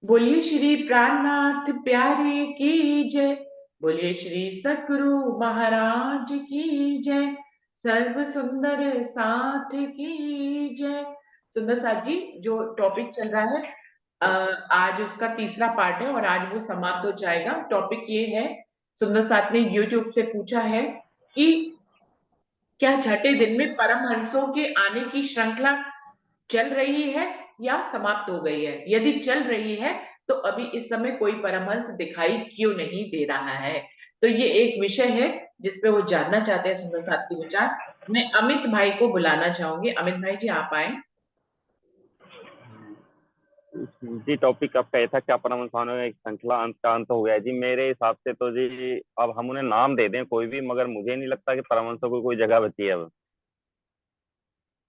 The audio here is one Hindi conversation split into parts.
बोलिए श्री प्राणनाथ प्यारे की जय। बोलिए श्री सद्गुरु महाराज की जय। सर्व सुंदर साथ की जय। सुंदर साथ जी, जो टॉपिक चल रहा है अ, आज उसका तीसरा पार्ट है और आज वो समाप्त हो जाएगा। टॉपिक ये है, सुंदर साथ ने यूट्यूब से पूछा है कि क्या छठे दिन में परमहंसों के आने की श्रृंखला चल रही है या समाप्त हो गई है। यदि चल रही है तो अभी इस समय कोई परमहंस दिखाई क्यों नहीं दे रहा है। तो ये एक विषय है जिसपे वो जानना चाहते हैं सुंदर साथ के विचार। मैं अमित भाई को बुलाना चाहूंगी। अमित भाई जी, आप आए। जी, टॉपिक आपका ये था क्या परमाणु एक श्रृंखला अंत का अंत हो गया है। जी मेरे हिसाब से तो जी अब हम उन्हें नाम दे दें कोई भी, मगर मुझे नहीं लगता कि परमाणु को कोई जगह बची है अब।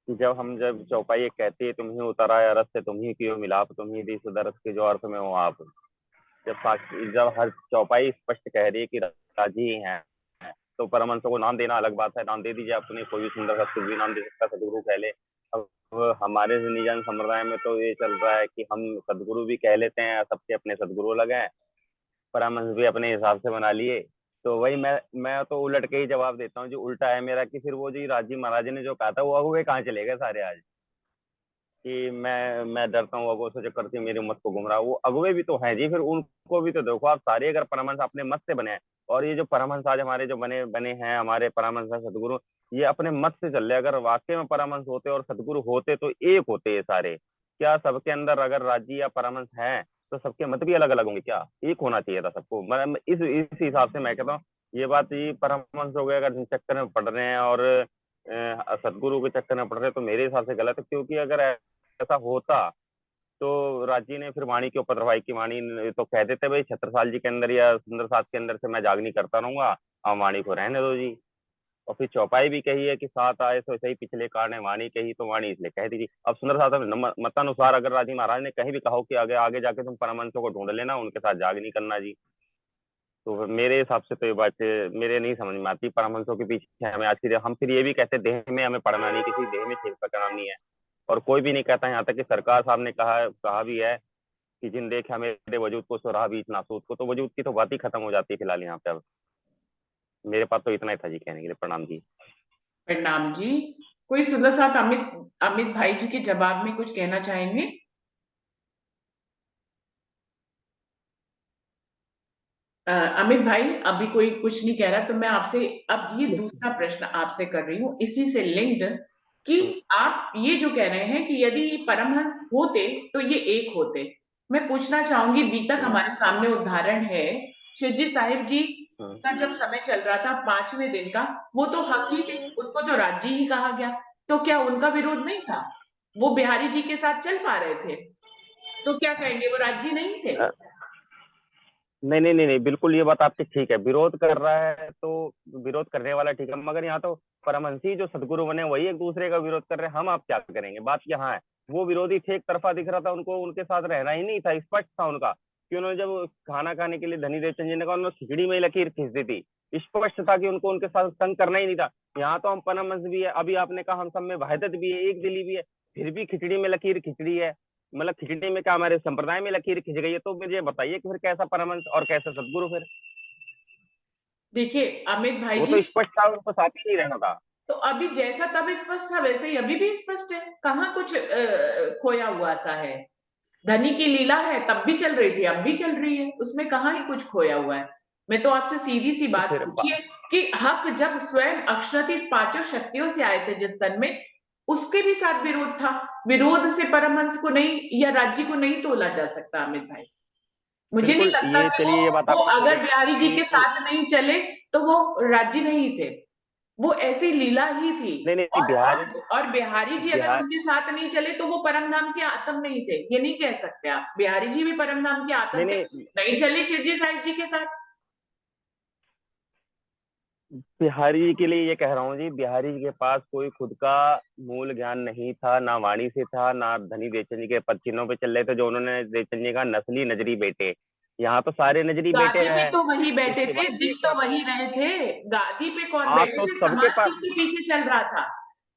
जब चौपाई एक कहती है तुम ही उतरा है अरस से, तुम ही कियो मिलाप, तुम ही दी सुदरस के जो अर्थ में हो आप। जब हर चौपाई स्पष्ट कह रही है कि राजी ही हैं, तो परमहंसों को नाम देना अलग बात है। नाम दे दीजिए अपने, कोई भी सुंदर सा कुछ भी नाम दे सकता है, सदगुरु कह ले। अब हमारे निजन संप्रदाय में तो ये चल रहा है कि हम सदगुरु भी कह लेते हैं, सबके अपने सदगुरु अलग हैं, परामर्श भी अपने हिसाब से बना लिए। तो वही मैं तो उलट के ही जवाब देता हूँ। जो उल्टा है मेरा कि फिर वो जी राजी महाराज ने जो कहा था वो अगुवे कहाँ चले गए सारे आज, कि मैं डरता हूँ अगुवे से चक्कर से मेरी उम्मत को गुमराह। वो अगुवे भी तो हैं जी, फिर उनको भी तो देखो आप। सारे अगर परमहंस अपने मत से बने हैं, और ये जो परमहंस आज हमारे जो बने बने हैं, हमारे परमहंस हैं सदगुरु, ये अपने मत से चल रहे। अगर वाकई में परमहंस होते और सदगुरु होते तो एक होते ये सारे। क्या सबके अंदर अगर राजी या परमहंस हैं तो सबके मत भी अलग अलग होंगे क्या? एक होना चाहिए था सबको। मतलब इस हिसाब से मैं कहता हूँ ये बात, ये परमहंस हो गए अगर जिन चक्कर में पड़ रहे हैं और सदगुरु के चक्कर में पड़ रहे हैं, तो मेरे हिसाब से गलत है। क्योंकि अगर ऐसा होता तो राजी ने फिर वाणी के ऊपर रवाई की। वाणी ने तो कह देते भाई छत्रसाल जी के अंदर या सुंदर साथ के अंदर से मैं जागनी करता रहूंगा, आप वाणी को रहने दो जी। और फिर चौपाई भी कही है कि साथ आए तो सही पिछले कारण है, वाणी कही तो वाणी इसलिए कह दीजिए। अब सुंदर साथ मतानुसार अगर राजी महाराज ने कहीं भी कहा हो कि आगे आगे जाके तुम परमहंसों को ढूंढ लेना, उनके साथ जाग नहीं करना जी, तो फिर मेरे हिसाब से तो ये बात मेरे नहीं समझ में आती। परमहंसों के पीछे हमें आज की हम फिर ये भी कहते देह में हमें पढ़ना नहीं, किसी देह में छेद पकड़ना नहीं है। और कोई भी नहीं कहता, यहाँ तक कि सरकार साहब ने कहा भी है कि जिन देखा मेरे वजूद को सो रहा बीच नासूद को। तो वजूद की तो बात ही खत्म हो जाती है फिलहाल यहाँ पे। अब मेरे पास तो इतना ही था जी कहने के लिए। प्रणाम जी। प्रणाम जी। कोई सुंदर साथ अमित अमित भाई जी के जवाब में कुछ कहना चाहेंगे? अमित भाई, अभी कोई कुछ नहीं कह रहा तो मैं आपसे अब ये दूसरा प्रश्न आपसे कर रही हूँ इसी से लिंक्ड, कि आप ये जो कह रहे हैं कि यदि ये परमहंस होते तो ये एक होते। मैं पूछना चाहूंगी, बीतक हम्म, हमारे सामने उदाहरण है शिवजी साहिब जी हम्म। का। जब समय चल रहा था पांचवें दिन का, वो तो हक ही थे, उनको तो राज्य ही कहा गया। तो क्या उनका विरोध नहीं था? वो बिहारी जी के साथ चल पा रहे थे, तो क्या कहेंगे, वो राज्य नहीं थे? अ, नहीं नहीं नहीं नहीं, बिल्कुल ये बात आपकी ठीक है। विरोध कर रहा है तो विरोध करने वाला ठीक है, मगर यहाँ तो परमहंसी जो सदगुरु बने वही एक दूसरे का विरोध कर रहे हैं। हम आप क्या करेंगे? बात यहाँ है। वो विरोधी थे, एक तरफा दिख रहा था, उनको उनके साथ रहना ही नहीं था, स्पष्ट था उनका। कि उन्होंने जब खाना खाने के लिए धनी देवचंद जी ने कहा, उन्होंने खिचड़ी में ही लकीर खींच दी थी। स्पष्ट था कि उनको उनके साथ संग करना ही नहीं था। यहाँ तो हम परमहंस भी है, अभी आपने कहा हम सब में वहदत भी है, एक दिली भी है, फिर भी खिचड़ी में लकीर खिचड़ी है। मतलब खिचड़ी में क्या हमारे संप्रदाय में लकीर खिंच गई है? तो मुझे बताइए कि फिर कैसा परमहंस और कैसा सदगुरु फिर? देखिए अमित भाई वो जी, तो स्पष्ट था, उनको साथ ही नहीं रहना था। तो अभी जैसा तब स्पष्ट था वैसे ही अभी भी स्पष्ट है। कहाँ कुछ खोया हुआ सा है। धनी की लीला है, तब भी चल रही थी, अब भी चल रही है, उसमें कहाँ ही कुछ खोया हुआ है। मैं तो आपसे सीधी सी तो बात फिर पूछिए कि हक जब स्वयं अक्षरातीत पांचों शक्तियों से आए थे जिस तन में, उसके भी साथ विरोध था। विरोध से परमहंस को नहीं या राज्य को नहीं तोला जा सकता अमित भाई। मुझे नहीं बिल्कुल, लगता ये कि चलिए ये बात वो आपकी ठीक अगर है बिहारी जी के कि साथ नहीं चले तो वो राज्य नहीं थे। वो ऐसी लीला ही थी। नहीं नहीं, और बिहारी जी अगर बिहार उनके साथ नहीं चले तो वो परम धाम के आत्म नहीं थे, ये नहीं कह सकते आप। बिहारी जी भी परम धाम के आत्म नहीं थे, नहीं, नहीं चले शिवजी साहिब जी के साथ। बिहारी जी के लिए ये कह रहा हूँ जी, बिहारी जी के पास कोई खुद का मूल ज्ञान नहीं था, ना वाणी से था, ना धनी देवचंद जी के पद चिन्हों पे चल रहे थे जो उन्होंने देवचंद जी का नस्ली नजरी बेटे। यहाँ तो सारे नजरी बेटे गादी पे हैं। तो वही बैठे उसके थे, बाद दिख ये तो कहता वही हूँ, रहे थे। गादी पे कौन आप बैठे तो थे? सबके समाज पास। किसके पीछे चल रहा था?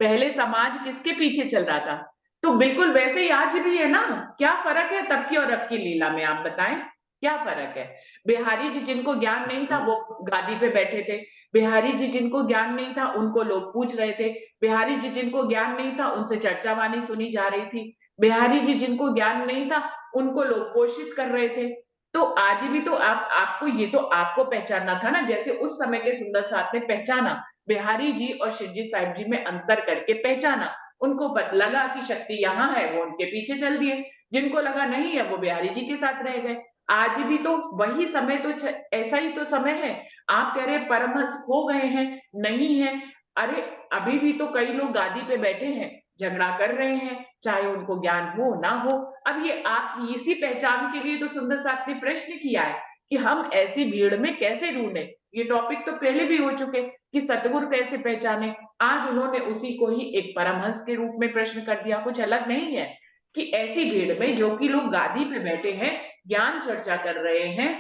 पहले समाज किसके पीछे चल रहा था? तो बिल्कुल वैसे ही आज भी है ना। क्या फर्क है तब की और अब की लीला में, आप बताएं क्या फर्क है। बिहारी जी जिनको ज्ञान नहीं था वो गादी पे बैठे थे। बिहारी जी जिनको ज्ञान नहीं था उनको लोग पूछ रहे थे। बिहारी जी जिनको ज्ञान नहीं था उनसे चर्चा वाणी सुनी जा रही थी। बिहारी जी जिनको ज्ञान नहीं था उनको लोग पोषित कर रहे थे। तो आज भी तो आपको ये तो आपको पहचानना था ना, जैसे उस समय के सुंदर साथ ने पहचाना। बिहारी जी और शिवजी साहिब जी में अंतर करके पहचाना। उनको लगा कि शक्ति यहाँ है, वो उनके पीछे चल दिए। जिनको लगा नहीं है वो बिहारी जी के साथ रह गए। आज भी तो वही समय तो ऐसा ही तो समय है। आप कह रहे परमहंस खो गए हैं, नहीं है। अरे अभी भी तो कई लोग गादी पे बैठे हैं, झगड़ा कर रहे हैं, चाहे उनको ज्ञान हो ना हो। अब ये आप इसी पहचान के लिए तो सुंदर साथ ने प्रश्न किया है कि हम ऐसी भीड़ में कैसे ढूंढे। ये टॉपिक तो पहले भी हो चुके कि सतगुरु कैसे पहचाने। आज उन्होंने उसी को ही एक परमहंस के रूप में प्रश्न कर दिया, कुछ अलग नहीं है। कि ऐसी भीड़ में जो कि लोग गादी पे बैठे हैं, ज्ञान चर्चा कर रहे हैं,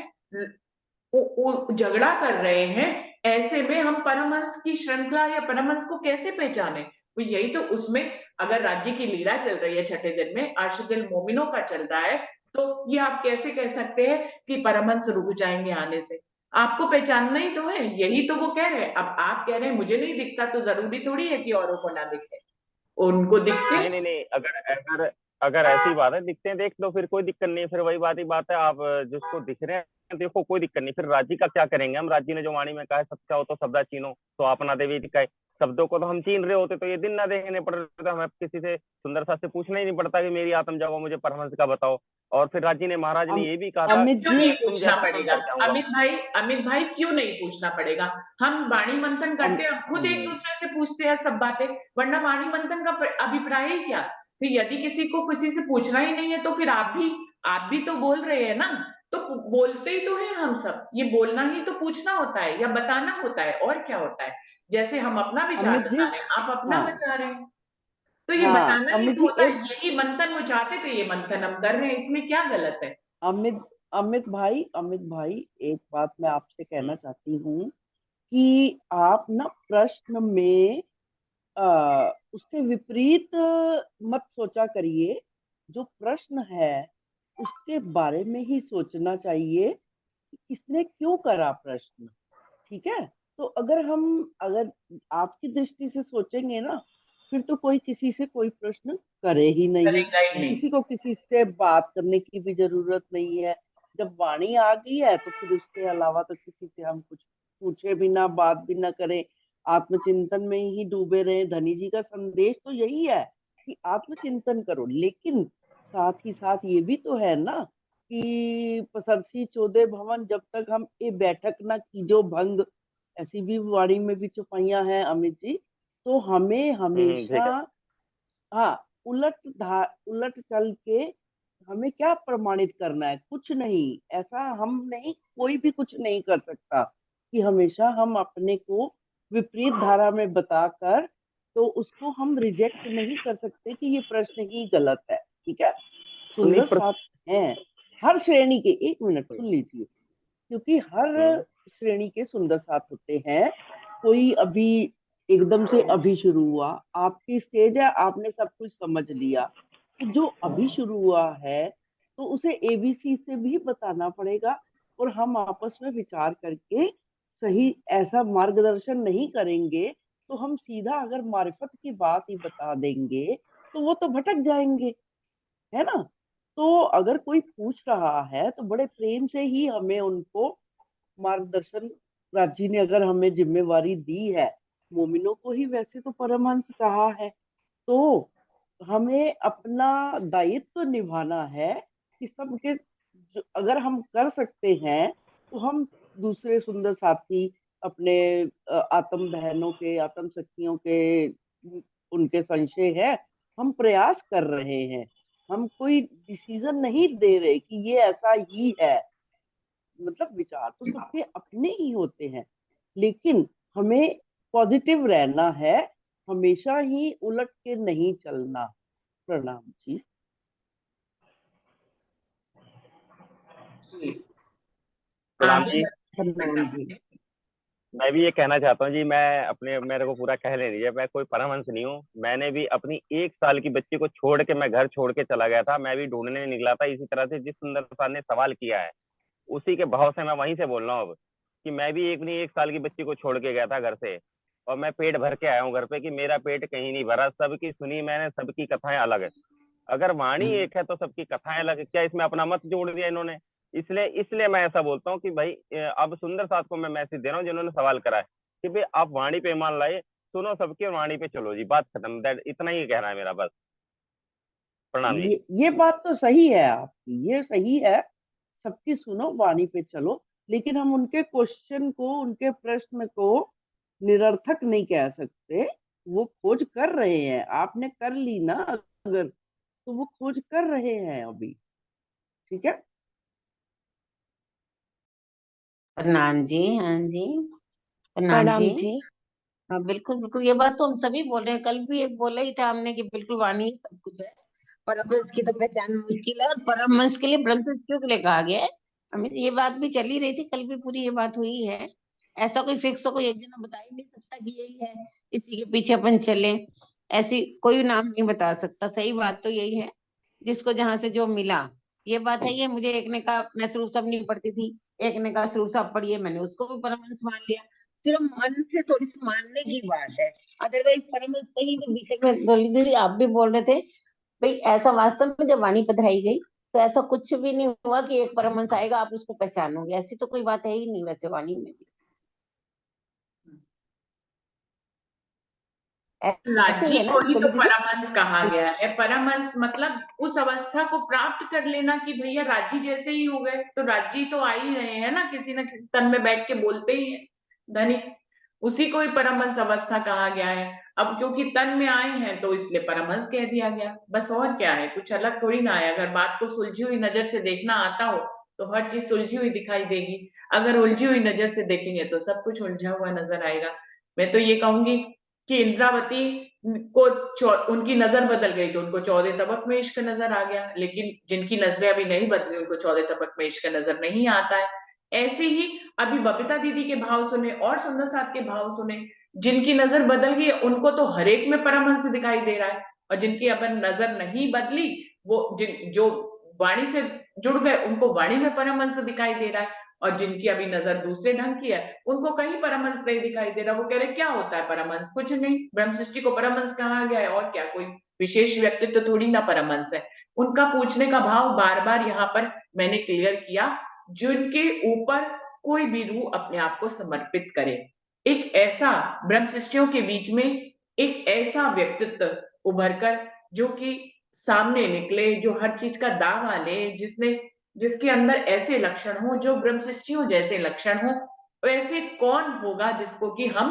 वो झगड़ा कर रहे हैं, ऐसे में हम परमहंस की श्रृंखला या परमहंस को कैसे पहचाने। तो यही तो उसमें, अगर राज्य की लीला चल रही है छठे दिन में, अर्शदिल मोमिनों का चल रहा है, तो ये आप कैसे कह सकते हैं कि परमहंस रुक जाएंगे आने से। आपको पहचानना ही तो है, यही तो वो कह रहे हैं। अब आप कह रहे हैं मुझे नहीं दिखता, तो जरूरी थोड़ी है कि औरों को ना दिखे, उनको दिखते। नहीं नहीं नहीं, अगर अगर अगर ऐसी बात है, दिखते हैं देख लो, फिर कोई दिक्कत नहीं है। फिर वही बात ही बात है, आप जिसको दिख रहे हैं देखो, कोई दिक्कत नहीं। फिर राजी का क्या करेंगे हम? राजी ने जो वाणी में कहा है, सच्चा हो तो शब्दा चीनो, तो अपना देवी दिखाए। शब्दों को तो हम चीन रहे होते तो ये दिन ना देखने पड़ रहे थे, हमें किसी से सुंदर सा से पूछना ही नहीं पड़ता कि मेरी आत्म जागो, मुझे परमहंस का बताओ। और फिर राजी ने, महाराज ने अम, ये भी कहा था अमित क्यों जी। नहीं कि तुम पूछना जैसा काम पड़ेगा। करके आऊंगा। अमित भाई क्यों नहीं पूछना पड़ेगा। हम वाणी मंथन अम, करते हैं, खुद एक हम्म, दूसरे से पूछते हैं सब बातें। वरना वाणी मंथन का अभिप्राय ही क्या। फिर यदि किसी को किसी से पूछना ही नहीं है तो फिर आप भी तो बोल रहे हैं ना। तो बोलते ही तो हैं हम सब, ये बोलना ही तो पूछना होता है या बताना होता है, और क्या होता है। जैसे हम अपना विचार अमित जी। बता रहे हैं, आप अपना हाँ बता रहे हैं, तो ये हाँ बताना ही अमित तो जी, होता है। एक यही मंथन वो चाहते थे, ये मंथन हम कर रहे हैं, इसमें क्या गलत है। अमित अमित भाई, एक बात मैं आपसे कहना हम्म, चाहती हूँ कि आप ना प्रश्न में उसके विपरीत मत सोचा करिए। जो प्रश्न है उसके बारे में ही सोचना चाहिए कि किसने क्यों करा प्रश्न। ठीक है। तो अगर आपकी दृष्टि से सोचेंगे ना, फिर तो कोई किसी से कोई प्रश्न करे ही नहीं। करेगा ही नहीं। किसी को किसी से बात करने की भी जरूरत नहीं है। जब वाणी आ गई है तो फिर उसके अलावा तो किसी से हम कुछ पूछे भी ना, बात भी ना करें, आत्मचिंतन में ही डूबे रहे। धनी जी का संदेश तो यही है कि आत्मचिंतन करो, लेकिन साथ ही साथ ये भी तो है ना कि पसरसी चौदह भवन, जब तक हम ये बैठक ना कीजो भंग, ऐसी भी वाणी में भी चौपाइयां हैं अमित जी। तो हमें हमेशा, ठीक है। हाँ, उलट चल के हमें क्या प्रमाणित करना है? कुछ नहीं। ऐसा हम नहीं, कोई भी कुछ नहीं कर सकता कि हमेशा हम अपने को विपरीत धारा में बताकर, तो उसको हम रिजेक्ट नहीं कर सकते कि ये प्रश्न ही गलत है। ठीक है। नहीं सुंदर साथ हैं हर श्रेणी के। एक मिनट सुन लीजिए, क्योंकि हर हम्म, श्रेणी के सुंदर साथ होते हैं। कोई अभी एकदम से अभी शुरू हुआ, आपकी स्टेज है, आपने सब कुछ समझ लिया। तो जो अभी शुरू हुआ है तो उसे एबीसी से भी बताना पड़ेगा, और हम आपस में विचार करके सही ऐसा मार्गदर्शन नहीं करेंगे तो हम सीधा अगर मारिफत की बात ही बता देंगे तो वो तो भटक जाएंगे, है ना। तो अगर कोई पूछ रहा है तो बड़े प्रेम से ही हमें उनको मार्गदर्शन, राजी ने अगर हमें जिम्मेवारी दी है, मोमिनों को ही वैसे तो परमहंस कहा है, तो हमें अपना दायित्व तो निभाना है कि सबके अगर हम कर सकते हैं तो हम दूसरे सुंदर साथी अपने आत्म बहनों के, आत्म सखियों के, उनके संशय है, हम प्रयास कर रहे हैं। हम कोई डिसीजन नहीं दे रहे कि ये ऐसा ही है। मतलब विचार तो सबके अपने ही होते हैं, लेकिन हमें पॉजिटिव रहना है, हमेशा ही उलट के नहीं चलना। प्रणाम जी। जी। प्रणाम आगे जी। बढ़ते हैं, प्रणाम जी। बताइए। मैं भी ये कहना चाहता हूँ जी, मैं अपने, मेरे को पूरा कह लेने दीजिए, मैं कोई परमहंस नहीं हूँ। मैंने भी अपनी 1 साल की बच्ची को छोड़ के मैं घर छोड़ के चला गया था, मैं भी ढूंढने निकला था इसी तरह से। जिस सुंदर सर ने सवाल किया है उसी के भाव से मैं वहीं से बोल रहा हूँ अब, कि मैं भी अपनी 1 साल की बच्ची को छोड़ के गया था घर से, और मैं पेट भर के आया हूँ घर पे, कि मेरा पेट कहीं नहीं भरा। सबकी सुनी मैंने, सबकी कथाएं अलग है। अगर वाणी एक है तो सबकी कथाएं अलग है, क्या इसमें अपना मत जोड़ दिया इन्होंने? इसलिए इसलिए मैं ऐसा बोलता हूँ कि भाई अब सुंदर साथ को मैं मैसेज दे रहा हूँ जिन्होंने सवाल करा है, कि भाई आप वाणी पे मान लाए, सुनो सबके, वाणी पे चलो जी, बात खत्म। दैट इतना ही कहना है मेरा, बस। प्रणाम जी। ये बात तो सही है आपकी, ये सही है, सबकी सुनो वाणी पे चलो, लेकिन हम उनके क्वेश्चन को, उनके प्रश्न को निरर्थक नहीं कह सकते। वो खोज कर रहे हैं, आपने कर ली ना अगर, तो वो खोज कर रहे हैं अभी। ठीक है। प्रणाम जी। हाँ जी, प्रणाम जी। प्रणाम जी। हाँ बिल्कुल बिल्कुल, ये बात तो हम सभी बोल रहे हैं। कल भी एक बोला ही था हमने कि बिल्कुल वाणी ही सब कुछ है। परमहंस की तो पहचान मुश्किल है, और परमहंस के लिए ब्रह्मचर्य के लिए कहा गया है। हमें ये बात भी चली रही थी, कल भी पूरी ये बात हुई है। ऐसा कोई फिक्स तो कोई एक जना बता ही नहीं सकता कि यही है, इसी के पीछे अपन चले, ऐसी कोई नाम नहीं बता सकता। सही बात तो यही है, जिसको जहां से जो मिला। ये बात है, ये मुझे एक ने कहा मैं स्वरूप सब नहीं पढ़ती थी, एक ने कहा स्वरूप सब पढ़िए, मैंने उसको भी परमहंस मान लिया। सिर्फ मन से थोड़ी सी मानने की बात है, अदरवाइज परमहंस कहीं भी बीच में। डोली दीदी आप भी बोल रहे थे भाई, ऐसा वास्तव में जब वाणी पधराई गई तो ऐसा कुछ भी नहीं हुआ कि एक परमहंस आएगा आप उसको पहचानोगे, ऐसी तो कोई बात है ही नहीं वैसे वाणी में भी। ऐसे ही राज्य है ना को ही तो डोली दीदी? परमहंस कहा गया है। परमहंस मतलब उस अवस्था को प्राप्त कर लेना कि भैया राज्य जैसे ही हो गए, तो राज्य तो आ ही रहे हैं ना, किसी न किसी तन में बैठ के बोलते ही है धनिक, उसी को ही परमहंस अवस्था कहा गया है। अब क्योंकि तन में आए हैं तो इसलिए परमहंस कह दिया गया, बस। और क्या है, कुछ अलग थोड़ी ना है। अगर बात को सुलझी हुई नजर से देखना आता हो तो हर चीज सुलझी हुई दिखाई देगी। अगर उलझी हुई नजर से देखेंगे तो सब कुछ उलझा हुआ नजर आएगा। मैं तो ये कहूंगी कि इंद्रावती को उनकी नजर बदल गई तो उनको 14 तबक में इश्क नजर आ गया, लेकिन जिनकी नजरें अभी नहीं बदली उनको 14 तबक में इश्क नजर नहीं आता है। ऐसे ही अभी बबीता दीदी के भाव सुने और सुंदर साथ के भाव सुने, जिनकी नजर बदल गई उनको तो हरेक में परमहंस दिखाई दे रहा है, और जिनकी अब नजर नहीं बदली, वो जिन जो वाणी से जुड़ गए उनको वाणी में परमहंस दिखाई दे रहा है, और जिनकी अभी नजर दूसरे ढंग की है उनको कहीं परमहंस नहीं दिखाई दे रहा। वो कह रहे क्या होता है परमहंस? कुछ नहीं, ब्रह्म सृष्टि को परमहंस कहा गया है, और क्या, कोई विशेष व्यक्तित्व तो थोड़ी ना परमहंस है। उनका पूछने का भाव बार बार यहाँ पर मैंने क्लियर किया, जिनके ऊपर कोई भी रूह अपने आप को समर्पित करे, एक ऐसा ब्रह्म सृष्टियों के बीच में एक ऐसा व्यक्तित्व उभर कर जो कि सामने निकले, जो हर चीज का दावा ले, जिसने जिसके अंदर ऐसे लक्षण हो जो ब्रह्मशिष्टियों जैसे लक्षण हो, ऐसे कौन होगा जिसको कि हम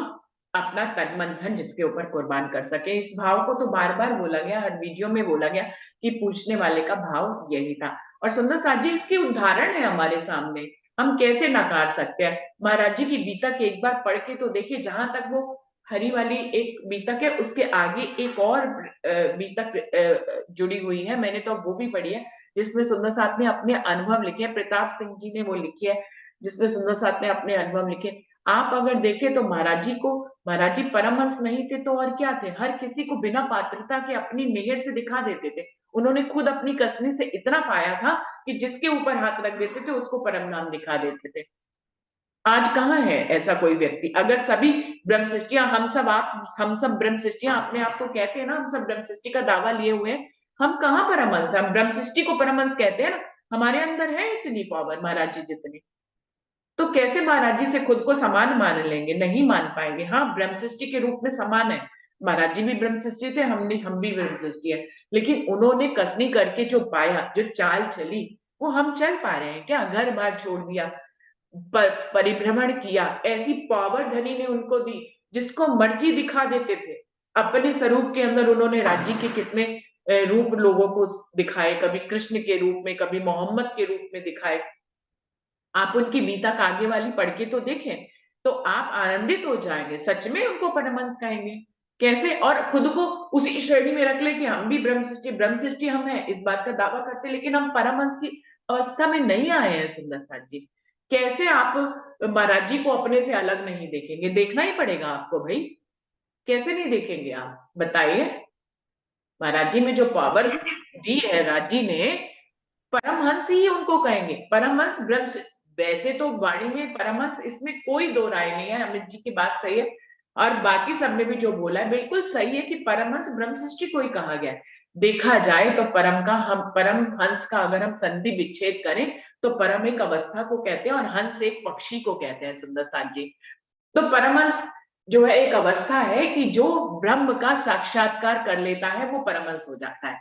अपना तन मन धन जिसके ऊपर कुर्बान कर सके। इस भाव को तो बार बार बोला गया, हर वीडियो में बोला गया कि पूछने वाले का भाव यही था। और सुंदर साथ जी इसके उदाहरण है हमारे सामने, हम कैसे नकार सकते हैं? महाराज जी की बीतक एक बार पढ़ के तो देखिए, जहां तक वो हरी वाली एक बीतक है उसके आगे एक और बीतक जुड़ी हुई है, मैंने तो वो भी पढ़ी है, जिसमें सुंदर साथ ने अपने अनुभव लिखे हैं। प्रताप सिंह जी ने वो लिखी है, जिसमें सुंदर साथ ने अपने अनुभव लिखे। आप अगर देखें तो महाराज जी परमहंस नहीं थे तो और क्या थे, हर किसी को बिना पात्रता के अपनी मेहर से दिखा देते थे। उन्होंने खुद अपनी कसनी से इतना पाया था कि जिसके ऊपर हाथ रख देते थे उसको परम नाम दिखा देते थे। आज कहाँ है ऐसा कोई व्यक्ति? अगर सभी ब्रह्म सृष्टियां, हम सब ब्रह्म सृष्टियां अपने आप को कहते हैं ना, हम सब ब्रह्म सृष्टि का दावा लिए हुए हैं, हम कहाँ परमहंस? हम ब्रह्म सृष्टि को परमहंस कहते हैं ना, हमारे अंदर है इतनी पावर महाराज जी जितनी, तो कैसे महाराज जी से खुद को समान मान लेंगे? नहीं मान पाएंगे। हाँ, ब्रह्म सृष्टि के रूप में समान है, महाराज जी भी ब्रह्म सृष्टि थे, हम भी ब्रह्म सृष्टि है, लेकिन उन्होंने कसनी करके जो पाया, जो चाल चली, वो हम चल पा रहे हैं क्या? घर बार छोड़ दिया, परिभ्रमण किया, ऐसी पावर धनी ने उनको दी, जिसको मर्जी दिखा देते थे। अपने स्वरूप के अंदर उन्होंने राज्य के कितने रूप लोगों को दिखाए, कभी कृष्ण के रूप में, कभी मोहम्मद के रूप में दिखाए। आप उनकी बीता कागे वाली पढ़ के तो देखें, तो आप आनंदित हो जाएंगे, सच में उनको परमहंस कहेंगे कैसे? और खुद को उसी श्रेणी में रख ले कि हम भी ब्रह्म सृष्टि हम है, इस बात का दावा करते, लेकिन हम परमहंस की अवस्था में नहीं आए हैं सुंदर साथ जी। कैसे आप महाराज जी को अपने से अलग नहीं देखेंगे? देखना ही पड़ेगा आपको भाई, कैसे नहीं देखेंगे आप बताइए? महाराज जी में जो पावर दी है राज जी ने, परमहंस ही उनको कहेंगे, परमहंस ब्रह्म। वैसे तो वाणी में परमहंस, इसमें कोई दो राय नहीं है, अमित जी की बात सही है और बाकी सबने भी जो बोला है बिल्कुल सही है कि परमहंस ब्रह्म सृष्टि को ही कहा गया है। देखा जाए तो परमहंस का अगर हम संधि विच्छेद करें तो परम एक अवस्था को कहते हैं और हंस एक पक्षी को कहते हैं, सुंदर साथ जी। तो परमहंस जो है एक अवस्था है कि जो ब्रह्म का साक्षात्कार कर लेता है वो परमहंस हो जाता है।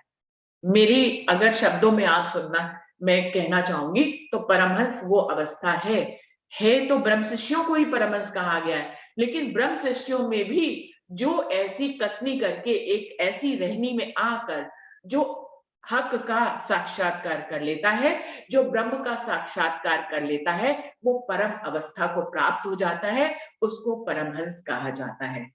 मेरी अगर शब्दों में आप सुनना, मैं कहना चाहूंगी तो परमहंस वो अवस्था है तो ब्रह्म शिष्यों को ही परमहंस कहा गया है, लेकिन ब्रह्म शिष्यों में भी जो ऐसी कसनी करके एक ऐसी रहनी में आकर जो हक का साक्षात्कार कर लेता है, जो ब्रह्म का साक्षात्कार कर लेता है, वो परम अवस्था को प्राप्त हो जाता है, उसको परमहंस कहा जाता है।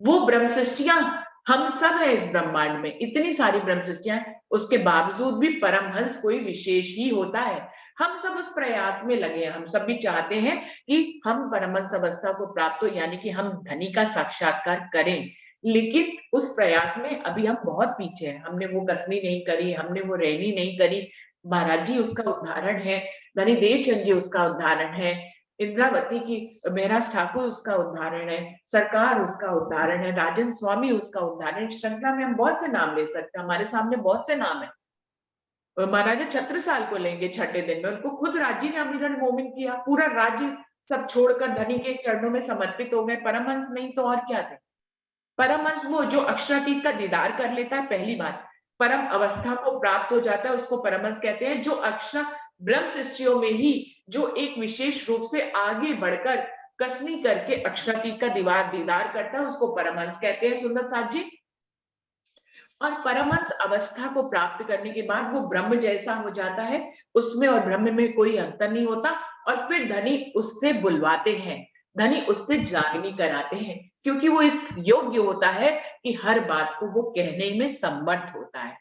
वो ब्रह्म सृष्टियां हम सब है इस ब्रह्मांड में, इतनी सारी ब्रह्म सृष्टियां, उसके बावजूद भी परमहंस कोई विशेष ही होता है। हम सब उस प्रयास में लगे हैं, हम सब भी चाहते हैं कि हम परमहंस अवस्था को प्राप्त हो, यानी कि हम धनी का साक्षात्कार करें, लेकिन उस प्रयास में अभी हम बहुत पीछे हैं। हमने वो कसनी नहीं करी, हमने वो रहनी नहीं करी। महाराज जी उसका उदाहरण है, धनीदेव चंद जी उसका उदाहरण है, इंद्रावती की महराज ठाकुर उसका उदाहरण है, सरकार उसका उदाहरण है, राजन स्वामी उसका उदाहरण है। श्रृंखला में हम बहुत से नाम ले सकते हैं, हमारे सामने बहुत से नाम है। महाराजा छत्रसाल को लेंगे छठे दिन में, उनको खुद राज्य ने अमीरन मोमिन किया, पूरा राज्य सब छोड़कर धनी के चरणों में समर्पित हो गए। परमहंस नहीं तो और क्या थे? परमहंस वो जो अक्षरातीत का दीदार कर लेता है, पहली बात परम अवस्था को प्राप्त हो जाता है, उसको परमहंस कहते हैं। जो अक्षर ब्रह्म सृष्टियों में ही जो एक विशेष रूप से आगे बढ़कर कसनी करके अक्षरातीत का दीदार करता है, उसको परमहंस कहते हैं, सुंदर साथ जी। और परमहंस अवस्था को प्राप्त करने के बाद वो ब्रह्म जैसा हो जाता है, उसमें और ब्रह्म में कोई अंतर नहीं होता। और फिर धनी उससे बुलवाते हैं, धनी उससे जागनी कराते हैं, क्योंकि वो इस योग्य होता है कि हर बात को वो कहने में समर्थ होता है।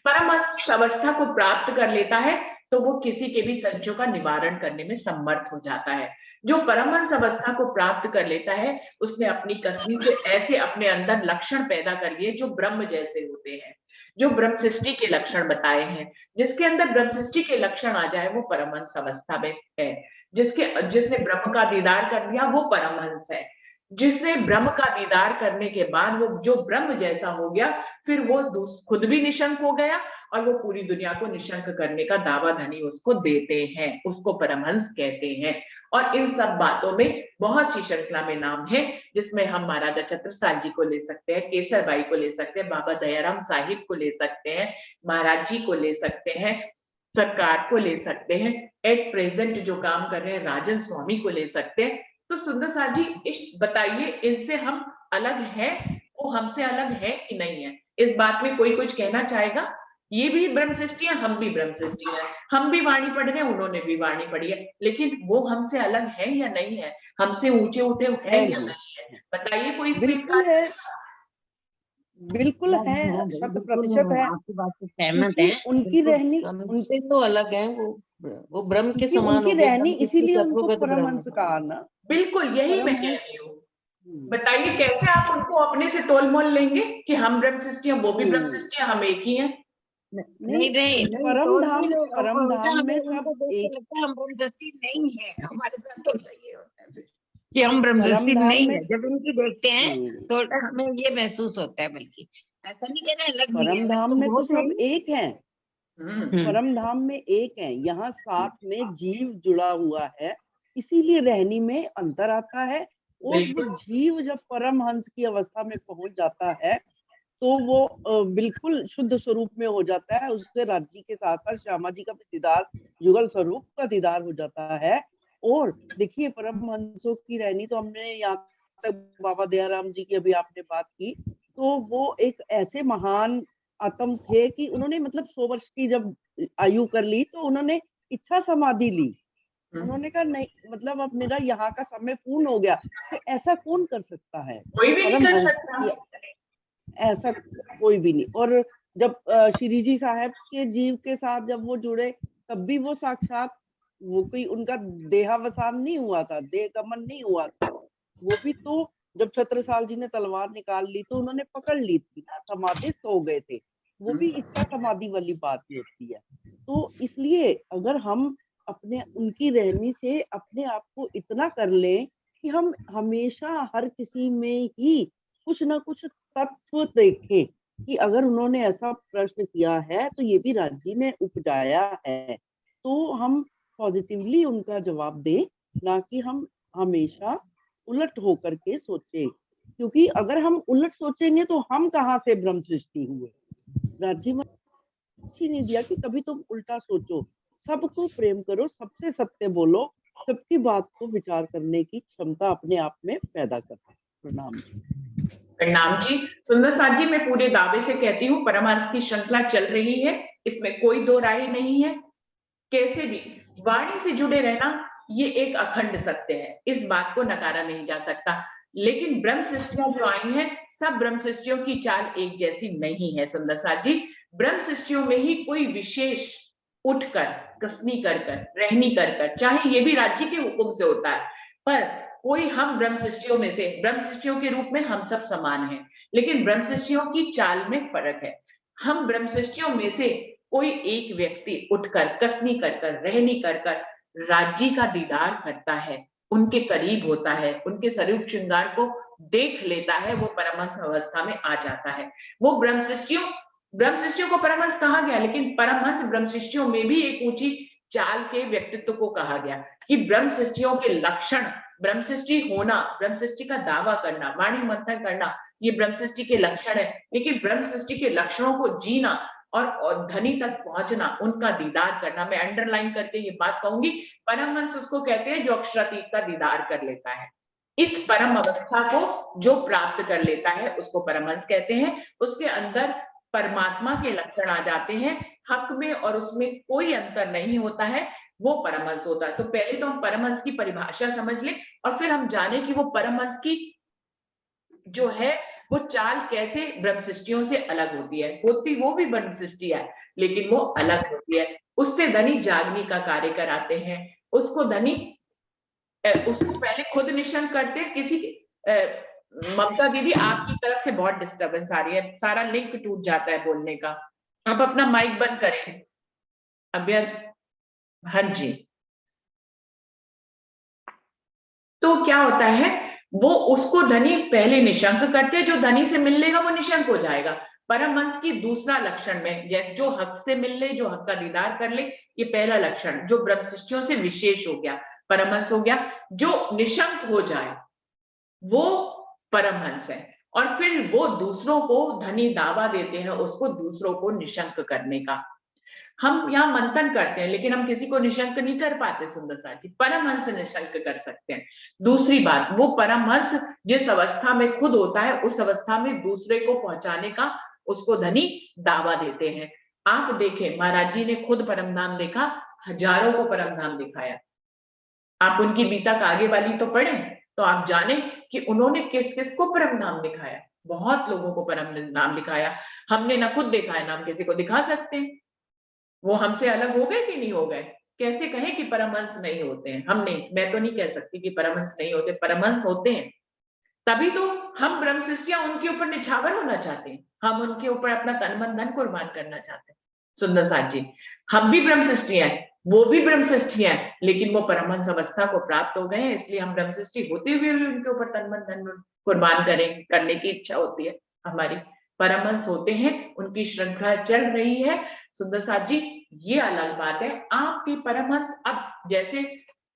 परमहंस अवस्था को प्राप्त कर लेता है तो वो किसी के भी संशयों का निवारण करने में समर्थ हो जाता है। जो परमहंस अवस्था को प्राप्त कर लेता है, उसने अपनी कसनी से ऐसे अपने अंदर लक्षण पैदा कर लिए जो ब्रह्म जैसे होते हैं, जो ब्रह्म सृष्टि के लक्षण बताए हैं। जिसके अंदर ब्रह्म सृष्टि के लक्षण आ जाए वो परमहंस अवस्था में है। जिसने ब्रह्म का दीदार कर लिया वो परमहंस है। जिसने ब्रह्म का दीदार करने के बाद वो जो ब्रह्म जैसा हो गया, फिर वो खुद भी निशंक हो गया और वो पूरी दुनिया को निशंक करने का दावा धनी उसको देते हैं, उसको परमहंस कहते हैं। और इन सब बातों में बहुत सी श्रृंखला में नाम है, जिसमें हम महाराजा छत्रसाल जी को ले सकते हैं, केसरबाई को ले सकते हैं, बाबा दयाराम साहिब को ले सकते हैं, महाराज जी को ले सकते हैं, सरकार को ले सकते हैं, एट प्रेजेंट जो काम कर रहे हैं राजन स्वामी को ले सकते हैं। तो सुंदर साथ जी इस बताइए, इनसे हम अलग हैं, वो हमसे अलग है कि नहीं है? इस बात में कोई कुछ कहना चाहेगा? ये भी ब्रह्म सृष्टि है, हम भी ब्रह्म सृष्टि है, हम भी वाणी पढ़ रहे हैं, उन्होंने भी वाणी पढ़ी है, लेकिन वो हमसे अलग है या नहीं है? हमसे ऊंचे उठे हैं या नहीं है? बताइए कोई इस पे बिल्कुल है, बिल्कुल है, हाँ, 100% है, आपकी बात से सहमत क्योंकि है। उनकी रहनी हमसे तो अलग है वो ब्रह्म के क्योंकि समान उनकी हो गए, रहनी ब्रह्म कितने इसीलिए तत्वों उनको का तो ब्रह्म परमहंस कहा ना। बिल्कुल यही मैं कह परमहंस रही हूँ। बताइए कैसे आप उनको अपने से तोल मोल लेंगे कि हम ब्रह्म सृष्टि हैं, वो भी ब्रह्म सृष्टि है, हम एक ही हैं? नहीं, नहीं परम धाम उल्टा हमें में उनको सब देख के एक, लगता है हम ब्रह्मदृष्टि नहीं है, हमारे साथ तो ये होता है फिर कि हम परम ब्रह्मदृष्टि धाम नहीं में है। जब इनकी देखते हैं तो उल्टा हमें ये महसूस होता है, बल्कि ऐसा नहीं कहना अलग भी है, परम अलग धाम तो में तो बहुत है सब ही। एक हैं, परम धाम में एक है, यहाँ साथ में जीव जुड़ा हुआ है, इसीलिए रहनी में अंतर आता है। और वो बिल्कुल जीव जब परमहंस की अवस्था में पहुंच जाता है तो वो बिल्कुल शुद्ध स्वरूप में हो जाता है, उससे राज्य के साथ साथ श्यामा जी का भी दीदार, युगल स्वरूप का दीदार हो जाता है। और देखिए परमहंसों की रहनी तो हमने यहाँ तक बाबा दयाराम जी की अभी आपने बात की, तो वो एक ऐसे महान आत्म थे कि उन्होंने मतलब 100 वर्ष की जब आयु कर ली तो उन्होंने इच्छा समाधि ली। उन्होंने कहा नहीं, मतलब अब मेरा यहाँ का समय पूर्ण हो गया। तो ऐसा कौन कर सकता है? कोई भी नहीं कर परमहंस सकता। की ऐसा कोई भी नहीं। और जब श्री जी साहब के जीव के साथ जब वो जुड़े तब भी वो साक्षात वो कोई उनका देहावसान नहीं हुआ था, देह गमन नहीं हुआ था। वो भी तो जब छत्रसाल जी ने तलवार निकाल ली तो उन्होंने पकड़ ली थी ना, समाधि सो गए थे। वो भी इच्छा समाधि वाली बात ही होती है। तो इसलिए अगर हम अपने उनकी रहनी से अपने आप को इतना कर लें कि हम हमेशा हर किसी में ही कुछ ना कुछ तत्व देखें कि अगर उन्होंने ऐसा प्रश्न किया है तो ये भी राजी ने उपजाया है, तो हम पॉजिटिवली उनका जवाब दें, ना कि हम हमेशा उलट होकर के सोचें। क्योंकि अगर हम उलट सोचेंगे तो हम कहाँ से ब्रह्म सृष्टि हुए। राजी ही नहीं दिया कि कभी तुम उल्टा सोचो, सबको प्रेम करो, सबसे सत्य बोलो, सबकी बात को विचार करने की क्षमता अपने आप में पैदा करो। प्रणाम। प्रणाम जी। सुंदर साथ जी, मैं पूरे दावे से कहती हूँ परमहंस की श्रृंखला चल रही है, इसमें कोई दो राय नहीं है। कैसे भी वाणी से जुड़े रहना ये एक अखंड सत्य है, इस बात को नकारा नहीं जा सकता। लेकिन ब्रह्म सृष्टियां जो आई हैं, सब ब्रह्म सृष्टियों की चाल एक जैसी नहीं है सुंदर साथ जी। ब्रह्म सृष्टियों में ही कोई विशेष उठकर, कसनी कर कर, रहनी कर कर, चाहे ये भी राज्य के हुक्म से होता है, पर कोई हम ब्रह्म सृष्टियों में से, ब्रह्म सृष्टियों के रूप में हम सब समान हैं, लेकिन ब्रह्म सृष्टियों की चाल में फर्क है। हम ब्रह्म सृष्टियों में से कोई एक व्यक्ति उठकर, कसनी कर कर, रहनी कर कर राज्य का दीदार करता है, उनके करीब होता है, उनके स्वरूप श्रृंगार को देख लेता है, वो परमहंस अवस्था में आ जाता है। वो ब्रह्म सृष्टियों को परमहंस कहा गया, लेकिन परमहंस ब्रह्म सृष्टियों में भी एक ऊंची चाल के व्यक्तित्व को कहा गया कि ब्रह्म सृष्टियों के लक्षण, ब्रह्म सृष्टि होना, ब्रह्म सृष्टि का दावा करना, वाणी मंथन करना, ये ब्रह्म सृष्टि के लक्षण है। लेकिन ब्रह्म सृष्टि के लक्षणों को जीना और धनी तक पहुंचना, उनका दीदार करना, मैं अंडरलाइन करके ये बात कहूंगी, परमहंस उसको कहते हैं जो अक्षरातीत का दीदार कर लेता है। इस परम अवस्था को जो प्राप्त कर लेता है उसको परमहंस कहते हैं। उसके अंदर परमात्मा के लक्षण आ जाते हैं, हक में और उसमें कोई अंतर नहीं होता है, वो परमहंस होता है। तो पहले तो हम परमहंस की परिभाषा समझ लें और फिर हम जाने कि वो परमहंस की जो है वो चाल कैसे ब्रह्म सृष्टियों से अलग होती है। होती वो भी ब्रह्म सृष्टि है, लेकिन वो अलग होती है। उससे धनी जागनी का कार्य कराते हैं, उसको धनी उसको पहले खुद निशंक करते हैं। किसी ममता दीदी, आपकी तरफ से बहुत डिस्टरबेंस आ रही है, सारा लिंक टूट जाता है बोलने का, आप अपना माइक बंद करें अभ्यर्थ। हाँ जी। तो क्या होता है, वो उसको धनी पहले निशंक करते हैं, जो धनी से मिल लेगा वो निशंक हो जाएगा। परमहंस की दूसरा लक्षण में, जैसे जो हक से मिल ले, जो हक का दीदार कर ले, ये पहला लक्षण जो ब्रह्म सृष्टियों से विशेष हो गया, परमहंस हो गया। जो निशंक हो जाए वो परमहंस है, और फिर वो दूसरों को धनी दावा देते हैं, उसको दूसरों को निशंक करने का। हम यहाँ मंथन करते हैं, लेकिन हम किसी को निशंक नहीं कर पाते सुंदर साथ जी, परमहंस निशंक कर सकते हैं। दूसरी बात, वो परमहंस जिस अवस्था में खुद होता है, उस अवस्था में दूसरे को पहुंचाने का उसको धनी दावा देते हैं। आप देखें, महाराज जी ने खुद परम धाम देखा, हजारों को परम धाम दिखाया। आप उनकी बीतक आगे वाली तो पढ़े तो आप जाने कि उन्होंने किस किस को परम धाम दिखाया, बहुत लोगों को परम धाम दिखाया। हमने ना खुद देखा है, ना हम किसी को दिखा सकते हैं। वो हमसे अलग हो गए कि नहीं हो गए? कैसे कहें कि परमहंस नहीं होते हैं? हम नहीं, मैं तो नहीं कह सकती कि परमहंस नहीं होते, परमहंस होते हैं। तभी तो हम ब्रह्म सृष्टियां उनके ऊपर निछावर होना चाहते हैं, हम उनके ऊपर अपना तन मन धन कुर्बान करना चाहते हैं। सुंदर साथ जी, हम भी ब्रह्म सृष्टियां हैं, वो भी ब्रह्म सृष्टियां हैं, लेकिन वो परमहंस अवस्था को प्राप्त हो गए हैं, इसलिए हम ब्रह्म सृष्टि होते हुए भी उनके ऊपर तन मन धन कुर्बान करने की इच्छा होती है हमारी। परमहंस होते हैं, उनकी श्रृंखला चल रही है। सुंदर साथ जी, ये अलग बात है। आपके परमहंस अब जैसे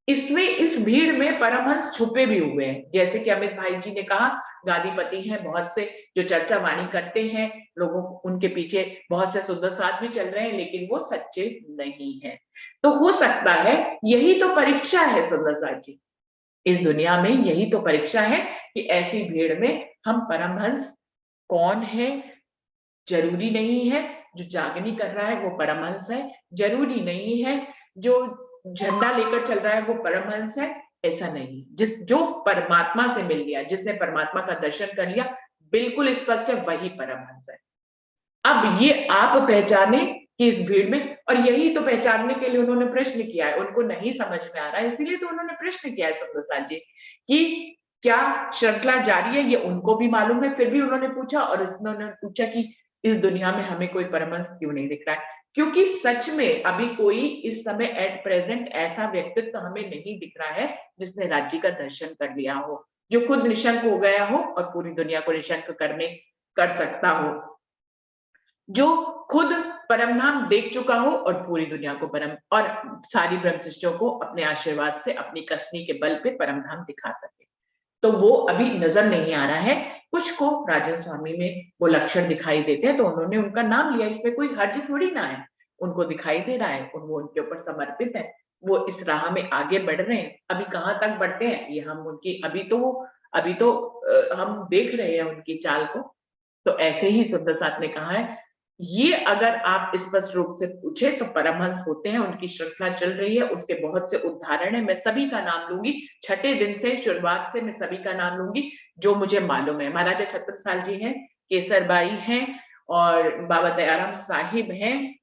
इसमें, इस भीड़ में परमहंस छुपे भी हुए हैं, जैसे कि अमित भाई जी ने कहा, गादीपति हैं बहुत से जो चर्चा वाणी करते हैं, लोगों उनके पीछे बहुत से सुंदर साथ भी चल रहे हैं, लेकिन वो सच्चे नहीं है। तो हो सकता है यही तो परीक्षा है सुंदर साथ जी, इस दुनिया में यही तो परीक्षा है कि ऐसी भीड़ में हम परमहंस कौन है। जरूरी नहीं है जो जागनी कर रहा है वो परमहंस है, जरूरी नहीं है जो झंडा लेकर चल रहा है वो परमहंस है, ऐसा नहीं। जो परमात्मा से मिल लिया, जिसने परमात्मा का दर्शन कर लिया, बिल्कुल स्पष्ट है वही परमहंस है। अब ये आप पहचाने कि इस भीड़ में, और यही तो पहचानने के लिए उन्होंने प्रश्न किया है, उनको नहीं समझ में आ रहा है इसीलिए तो उन्होंने प्रश्न किया है सुंदरलाल जी कि क्या श्रृंखला जारी है, ये उनको भी मालूम है, फिर भी उन्होंने पूछा, और उन्होंने पूछा कि इस दुनिया में हमें कोई परमहंस क्यों नहीं दिख रहा है, क्योंकि सच में अभी कोई इस समय एट प्रेजेंट ऐसा व्यक्तित्व तो हमें नहीं दिख रहा है जिसने राज्य का दर्शन कर लिया हो, जो खुद निशंक हो गया हो और पूरी दुनिया को निशंक कर सकता हो, जो खुद परमधाम देख चुका हो और पूरी दुनिया को परम और सारी ब्रह्म शिष्यों को अपने आशीर्वाद से अपनी कसनी के बल पे परमधाम दिखा सके। तो वो अभी नजर नहीं आ रहा है। कुछ को राजन स्वामी में वो लक्षण दिखाई देते हैं तो उन्होंने उनका नाम लिया, इसमें कोई हर्ज थोड़ी ना है, उनको दिखाई दे रहा है, वो उनके ऊपर समर्पित है, वो इस राह में आगे बढ़ रहे हैं। अभी कहाँ तक बढ़ते हैं ये हम उनकी अभी तो हम देख रहे हैं उनकी चाल को। तो ऐसे ही सुंदर साथ ने कहा है, ये अगर आप स्पष्ट रूप से पूछे तो परमहंस होते हैं, उनकी श्रृंखला चल रही है, उसके बहुत से उदाहरण है, मैं सभी का नाम लूंगी, छठे दिन से शुरुआत से मैं सभी का नाम लूंगी जो मुझे मालूम है। महाराजा छत्रसाल जी हैं, केसरबाई हैं, और बाबा दयाराम साहिब हैं,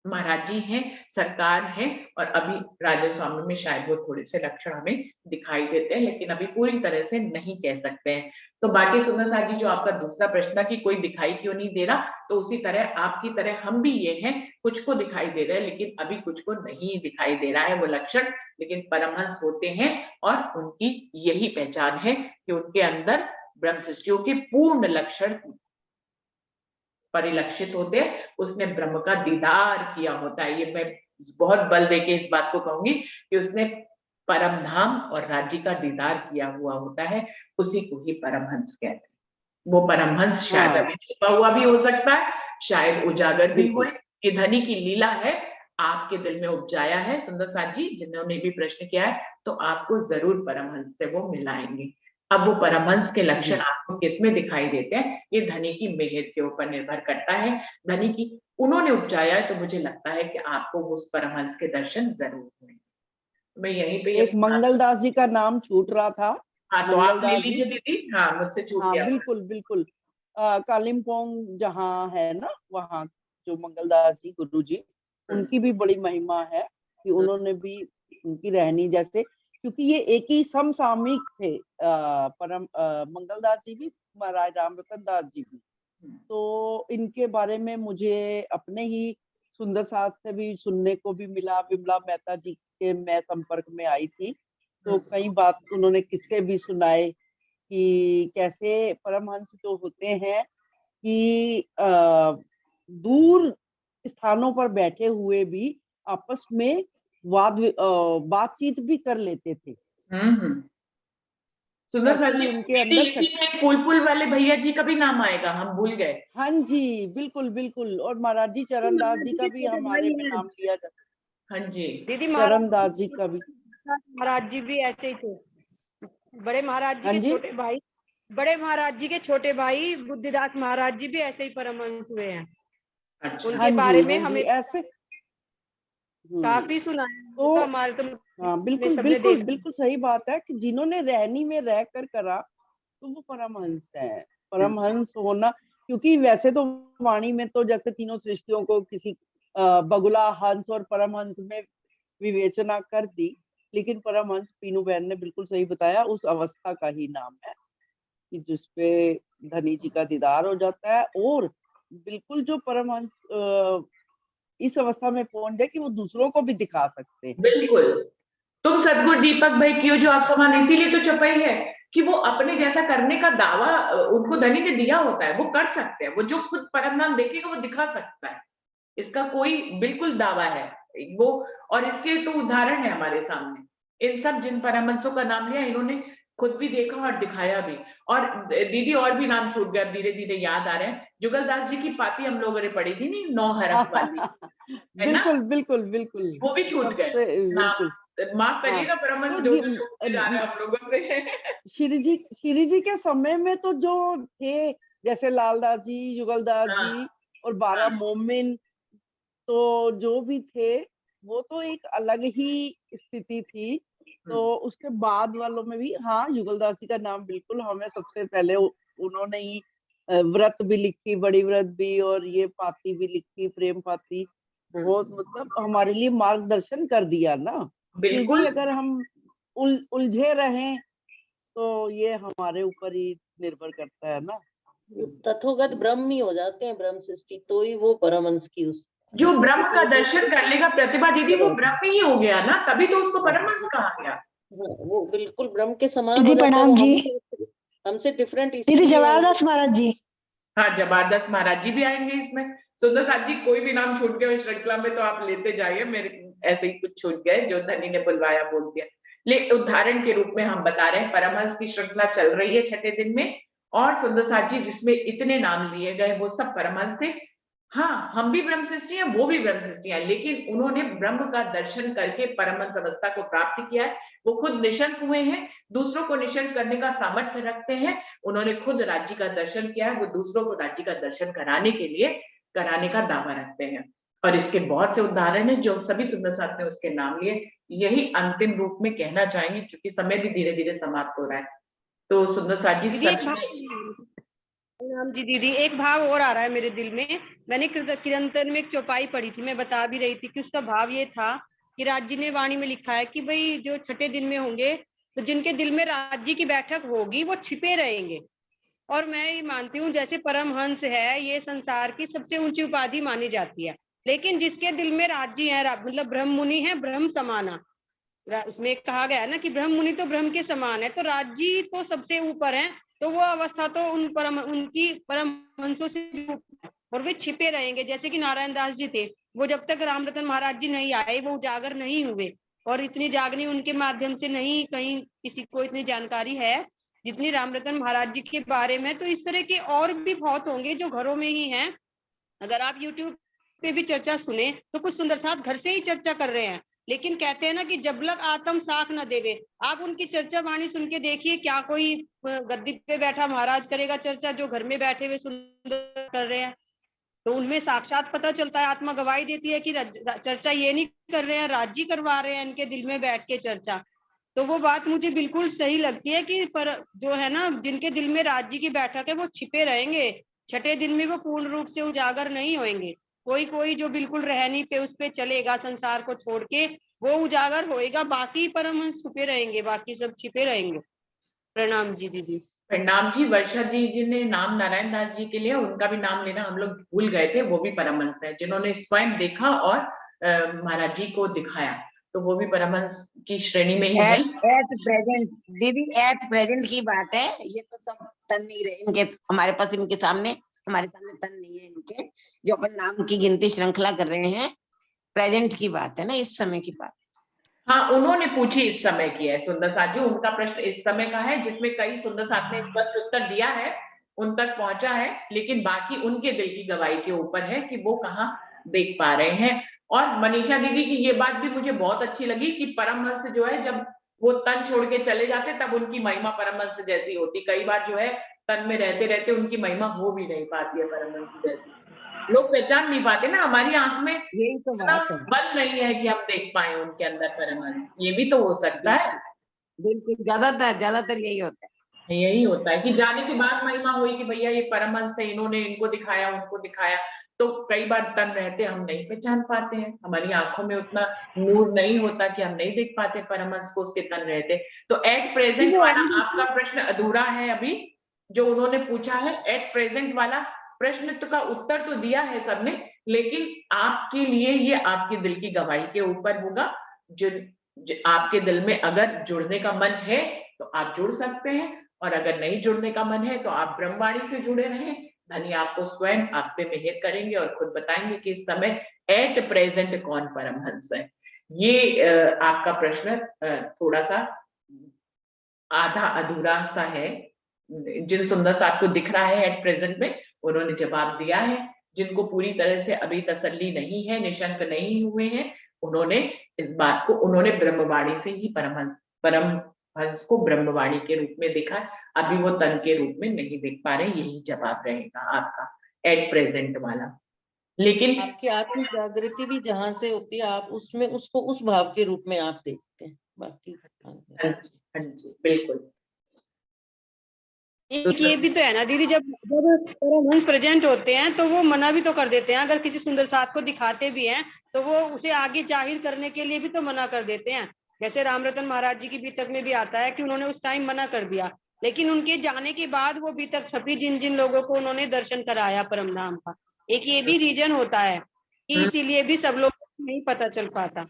महाराज जी हैं, सरकार हैं, और अभी राजन स्वामी में शायद वो थोड़े से लक्षण हमें दिखाई देते हैं, लेकिन अभी पूरी तरह से नहीं कह सकते हैं। तो बाकी सुंदर साथ जी, जो आपका दूसरा प्रश्न था कि कोई दिखाई क्यों नहीं दे रहा, तो उसी तरह आपकी तरह हम भी ये हैं, कुछ को दिखाई दे रहा है लेकिन अभी कुछ को नहीं दिखाई दे रहा है वो लक्षण, लेकिन परमहंस होते हैं और उनकी यही पहचान है कि उनके अंदर ब्रह्म सृष्टियों के पूर्ण लक्षण परिलक्षित होते हैं, उसने ब्रह्म का दीदार किया होता है। ये मैं बहुत बल देके इस बात को कहूंगी कि उसने परम धाम और राज्य का दीदार किया हुआ होता है, उसी को ही परमहंस कहते हैं। वो परमहंस शायद हाँ। अभी छुपा हुआ भी हो सकता है, शायद उजागर भी बिल्कुल। हुए, ये धनी की लीला है, आपके दिल में उपजाया है सुंदर साथ जी, जिन्होंने भी प्रश्न किया है, तो आपको जरूर परमहंस से वो मिलाएंगे। अब वो परमहंस के लक्षण जी। आपको किसमें दिखाई देते हैं, ये धनी की मेहर के ऊपर निर्भर करता है। धनी की उन्होंने उपजाया है, तो मुझे लगता है कि आपको उस परमहंस के दर्शन जरूर हुए। मैं यहीं पे एक मंगलदास जी का नाम छूट रहा था। हाँ, तो आप ले मंगलदास जी, लीजिए दीदी, हाँ मुझसे छूट हाँ गया। बिल्कुल बिल्कुल। कालिम्पोंग जहाँ है ना, वहाँ जो मंगलदास जी गुरु जी, उनकी भी बड़ी महिमा है कि उन्होंने भी उनकी रहनी जैसे, क्योंकि ये एक ही समसामयिक थे, मंगलदास जी भी, महाराज रामरतन दास जी भी। तो इनके बारे में मुझे अपने ही सुंदर साथ से भी सुनने को भी मिला। विमला मेहता जी के मैं संपर्क में आई थी, तो कई बात उन्होंने किस्से भी सुनाए कि कैसे परमहंस जो होते हैं कि दूर स्थानों पर बैठे हुए भी आपस में बातचीत भी कर लेते थे। सुंदर सर ऐसी जी, उनके दीदी अंदर इसी में फूल वाले भैया जी का भी नाम आएगा, हम भूल गए। हाँ जी, बिल्कुल बिल्कुल। और महाराज जी चरण दास जी का भी हमारे में नाम लिया जाता, हाँ जी, दीदी चरण दास जी का भी। महाराज जी भी ऐसे ही थे। बड़े महाराज जी हाँ के जी। छोटे भाई, बड़े महाराज जी के छोटे भाई बुद्धिदास महाराज जी भी ऐसे ही परमहंस हुए हैं। अच्छा, उनके हाँ बारे जी, में हाँ जी, हमें ऐसे। काफी सुना है, तो तो हमारे तो हाँ, ने बिल्कुल सबने बिल्कुल देखा। बिल्कुल सही बात है कि जिन्होंने रहनी में रहकर करा तो वो परमहंस है। परमहंस होना, क्योंकि वैसे तो वाणी में तो जैसे तीनों सृष्टियों को किसी बगुला, हंस और परमहंस में विवेचना कर दी, लेकिन परमहंस पीनू बहन ने बिल्कुल सही बताया, उस अवस्था का ही नाम है कि जिसपे धनी जी का दीदार हो जाता है, और बिल्कुल जो परमहंस इस अवस्था में पहुंच जाए कि वो दूसरों को भी दिखा सकते हैं। बिल्कुल। तुम सदगुरु दीपक भाई कियो जो आप समान, इसीलिए तो चपाई है कि वो अपने जैसा करने का दावा उनको धनी ने दिया होता है, वो कर सकते हैं, वो जो खुद परम नाम देखेगा वो दिखा सकता है, इसका कोई बिल्कुल दावा है वो। और इसके तो उदाहरण है हमारे सामने, इन सब जिन परमहंसों का नाम लिया इन्होंने खुद भी देखा और दिखाया भी। और दीदी और भी नाम छूट गए, धीरे धीरे याद आ रहे हैं, जुगलदास जी की पाती हम लोगों ने पढ़ी थी नहीं, 9 हरफ वाली, है ना, बिल्कुल बिल्कुल बिल्कुल। वो भी छूट गए। सबसे बिल्कुल। नाम माफ हाँ, करिएगा, तो परमहंस जो जो छूटते जा रहे हैं हम लोगों से। श्री जी के समय में तो जो थे, जैसे लालदास जी, युगलदास हाँ, जी और 12 हाँ, मोमिन, तो जो भी थे वो तो एक अलग ही स्थिति थी। तो उसके बाद वालों में भी हाँ, युगलदास जी का नाम बिल्कुल हमें सबसे पहले उन्होंने ही व्रत भी लिखी, बड़ी व्रत भी, और ये पाती भी लिखी, प्रेम पाती। बहुत मतलब हमारे लिए मार्गदर्शन कर दिया ना। फिर भी बिल्कुल। अगर हम उलझे रहें तो ये हमारे ऊपर ही निर्भर करता है ना। तथोगत ब्रह्म ही हो जाते हैं, ब्रह्म सृष्टि, तो ही वो परमहंस की उस जो क्योंकि ब्रह्म का जो दर्शन कर लेगा प्रतिभा दीदी, वो ब्रह्म ही हो गया ना, तभी तो उसको हाँ, परमहंस कहा गया। वो बिल्कुल ब्रह्म के समान हो दीदी जाता है। वो प्रणाम जी। हमसे डिफरेंट दीदी इसीलिए है वो। जवाहरदास महाराज जी। हाँ, जबरदस्त महाराज जी भी आएंगे इसमें। सुंदर साथ जी, कोई भी नाम छूट गया इस श्रृंखला में तो आप लेते जाइए, मेरे ऐसे ही कुछ छूट गए जो धनी ने बुलवाया बोल दिया। ले उदाहरण के रूप में हम बता रहे हैं, परमहंस की श्रृंखला चल रही है छठे दिन में, और सुंदर साथ जी जिसमें इतने नाम लिए गए वो सब परमहंस थे। हाँ, हम भी ब्रह्म सृष्टि हैं, वो भी ब्रह्म सृष्टि हैं, लेकिन उन्होंने ब्रह्म का दर्शन करके परमहंस अवस्था को प्राप्त किया है। वो खुद निशंक हुए हैं, दूसरों को निशंक करने का सामर्थ्य रखते हैं। उन्होंने खुद राज्य का दर्शन किया है, वो दूसरों को राज्य का दर्शन कराने के लिए कराने का दावा रखते हैं। और इसके बहुत से उदाहरण हैं जो सभी सुंदर साथ ने उसके नाम लिए। यही अंतिम रूप में कहना चाहेंगे क्योंकि समय भी धीरे धीरे समाप्त हो रहा है। तो सुंदर साथ जी दीदी एक सभी भाव, ने राम जी दीदी एक भाव और आ रहा है मेरे दिल में। मैंने किरंतन में एक चौपाई पढ़ी थी, मैं बता भी रही थी कि उसका भाव ये था कि राज्य ने वाणी में लिखा है कि भाई जो छठे दिन में होंगे तो जिनके दिल में राज्य की बैठक होगी वो छिपे रहेंगे। और मैं ये मानती हूँ जैसे परमहंस है ये संसार की सबसे ऊंची उपाधि मानी जाती है, लेकिन जिसके दिल में राज्य है, मतलब ब्रह्म मुनि है ब्रह्म समाना, उसमें कहा गया है ना कि ब्रह्म मुनि तो ब्रह्म के समान है, तो राज्य तो सबसे ऊपर है। तो वो अवस्था तो उनकी परमहंसों से ऊपर है, और वे छिपे रहेंगे। जैसे कि नारायण दास जी थे, वो जब तक रामरतन महाराज जी नहीं आए वो उजागर नहीं हुए, और इतनी जागनी उनके माध्यम से नहीं कहीं किसी को इतनी जानकारी है जितनी रामरतन महाराज जी के बारे में। तो इस तरह के और भी बहुत होंगे जो घरों में ही हैं। अगर आप YouTube पे भी चर्चा सुने तो कुछ सुंदर साथ घर से ही चर्चा कर रहे हैं, लेकिन कहते हैं ना कि जब लग आत्म साख न देवे। आप उनकी चर्चा वाणी सुन के देखिए, क्या कोई गद्दी पे बैठा महाराज करेगा चर्चा जो घर में बैठे हुए सुंदर कर रहे हैं? तो उनमें साक्षात पता चलता है, आत्मा गवाही देती है कि चर्चा ये नहीं कर रहे हैं, राज्य करवा रहे हैं इनके दिल में बैठ के चर्चा। तो वो बात मुझे बिल्कुल सही लगती है कि पर जो है ना जिनके दिल में राज्य की बैठक है वो छिपे रहेंगे, छठे दिन में वो पूर्ण रूप से उजागर नहीं होंगे। कोई कोई जो बिल्कुल रहनी पे उस पे चलेगा संसार को छोड़ के, वो उजागर होएगा, बाकी परमहंस छुपे रहेंगे, बाकी सब छिपे रहेंगे। प्रणाम जी दीदी। प्रणाम जी। वर्षा जी ने नाम नारायण दास जी के लिए, उनका भी नाम लेना हम लोग भूल गए थे, वो भी परमहंस है जिन्होंने स्वयं देखा और महाराज जी को दिखाया, तो वो भी परमहंस की श्रेणी में ही है। एट प्रेजेंट दीदी, एट प्रेजेंट की बात है, ये तो सब तन नहीं रहे इनके हमारे पास, इनके सामने हमारे सामने तन नहीं है इनके, जो अपन नाम की गिनती श्रृंखला कर रहे हैं। प्रेजेंट की बात है ना, इस समय की बात। हाँ, उन्होंने पूछी इस समय की है सुंदर साथ जी, उनका प्रश्न इस समय का है जिसमें कई सुंदर साथ ने स्पष्ट उत्तर दिया है, उन तक पहुंचा है, लेकिन बाकी उनके दिल की गवाही के ऊपर है कि वो कहाँ देख पा रहे हैं। और मनीषा दीदी की ये बात भी मुझे बहुत अच्छी लगी कि परमहंस जो है जब वो तन छोड़ के चले जाते तब उनकी महिमा परमहंस जैसी होती। कई बार जो है तन में रहते रहते उनकी महिमा हो भी नहीं पाती है परमहंस जैसी, लोग पहचान नहीं पाते ना, हमारी आंख में यही तो इतना बात है। बल नहीं है कि हम देख पाए उनके अंदर परमहंस, ये भी तो हो सकता है। बिल्कुल, ज्यादातर यही होता है। यही होता है कि जाने के बाद महिमा हुई कि भैया ये परमहंस थे, इन्होंने इनको दिखाया उनको दिखाया, तो कई बार तन रहते हम नहीं पहचान पाते हैं, हमारी आंखों में उतना नूर नहीं होता कि हम नहीं देख पाते परमहंस को उसके तन रहते। तो एट प्रेजेंट वाला आपका प्रश्न अधूरा है अभी, जो उन्होंने पूछा है एट प्रेजेंट वाला प्रश्न तो का उत्तर तो दिया है सबने, लेकिन आपके लिए ये आपके दिल की गवाही के ऊपर होगा। आपके दिल में अगर जुड़ने का मन है तो आप जुड़ सकते हैं, और अगर नहीं जुड़ने का मन है तो आप ब्रह्मवाणी से जुड़े रहें। धनी आपको स्वयं आप पे मेहर करेंगे और खुद बताएंगे कि इस समय एट प्रेजेंट कौन परमहंस है। ये आपका प्रश्न थोड़ा सा आधा अधूरा सा है। जिन सुंदर साहब को दिख रहा है एट प्रेजेंट में उन्होंने जवाब दिया है, जिनको पूरी तरह से अभी तसल्ली नहीं है, निशंक नहीं हुए हैं, उन्होंने इस बात को उन्होंने ब्रह्मवाणी से ही परमहंस को ब्रह्मवाणी के रूप में देखा, अभी वो तन के रूप में नहीं देख पा रहे। यही जवाब रहेगा आपका एट प्रेजेंट वाला। लेकिन आपकी आत्म जागृति भी जहां से होती है, आप उसमें उसको उस भाव के रूप में आप देखते हैं, बाकी हाँ जी, बिल्कुल। एक ये भी तो है ना दीदी, जब जब परमहंस प्रेजेंट होते हैं तो वो मना भी तो कर देते हैं, अगर किसी सुंदर साथ को दिखाते भी हैं तो वो उसे आगे जाहिर करने के लिए भी तो मना कर देते हैं। जैसे रामरतन महाराज जी की बीतक में भी आता है कि उन्होंने उस टाइम मना कर दिया, लेकिन उनके जाने के बाद वो बीतक छपी जिन जिन लोगों को उन्होंने दर्शन कराया परम धाम का। एक ये भी रीजन होता है कि इसीलिए भी सब लोग को नहीं पता चल पाता।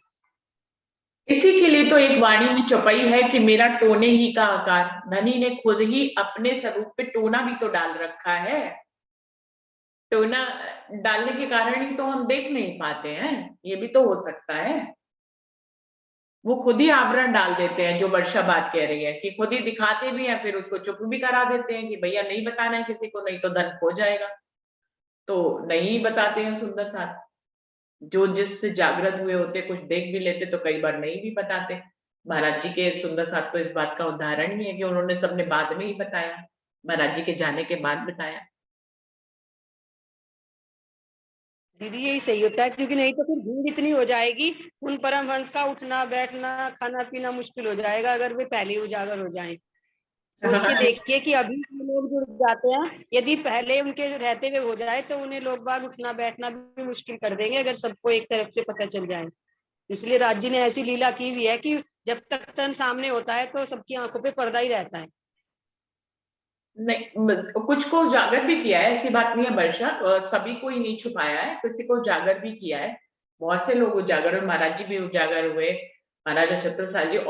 इसी के लिए तो एक वाणी में चौपाई है कि मेरा टोने ही का आकार। धनी ने खुद ही अपने स्वरूप पे टोना भी तो डाल रखा है। टोना डालने के कारण ही तो हम देख नहीं पाते हैं, ये भी तो हो सकता है। वो खुद ही आवरण डाल देते हैं, जो वर्षा बात कह रही है कि खुद ही दिखाते भी हैं, फिर उसको चुप भी करा देते हैं कि भैया नहीं बताना है किसी को, नहीं तो धन खो जाएगा। तो नहीं बताते हैं सुंदर साथ। जो जिससे जागृत हुए होते कुछ देख भी लेते तो कई बार नहीं भी बताते। महाराज जी के सुंदर साथ तो इस बात का उदाहरण ही है कि उन्होंने सबने बाद में ही बताया, महाराज जी के जाने के बाद बताया। दीदी यही सही होता है, क्योंकि नहीं तो फिर भीड़ इतनी हो जाएगी, उन परमहंस का उठना बैठना खाना पीना मुश्किल हो जाएगा अगर वे पहले ही उजागर हो जाएं। सोच के देखिए कि अभी जो लोग जुड़ जाते हैं, यदि पहले उनके रहते हुए हो जाए तो उन्हें लोग बाग उठना बैठना भी मुश्किल कर देंगे अगर सबको एक तरफ से पता चल जाए। इसलिए राज जी ने ऐसी लीला की हुई है कि जब तक तन सामने होता है तो सबकी आंखों पे पर्दा ही रहता है। नहीं, कुछ को उजागर भी किया है, ऐसी बात नहीं है वर्षा, सभी को ही नहीं छुपाया है, किसी को उजागर भी किया है। बहुत से लोग उजागर हुए, महाराज जी भी उजागर हुए, महाराजा छत्रसाल जी।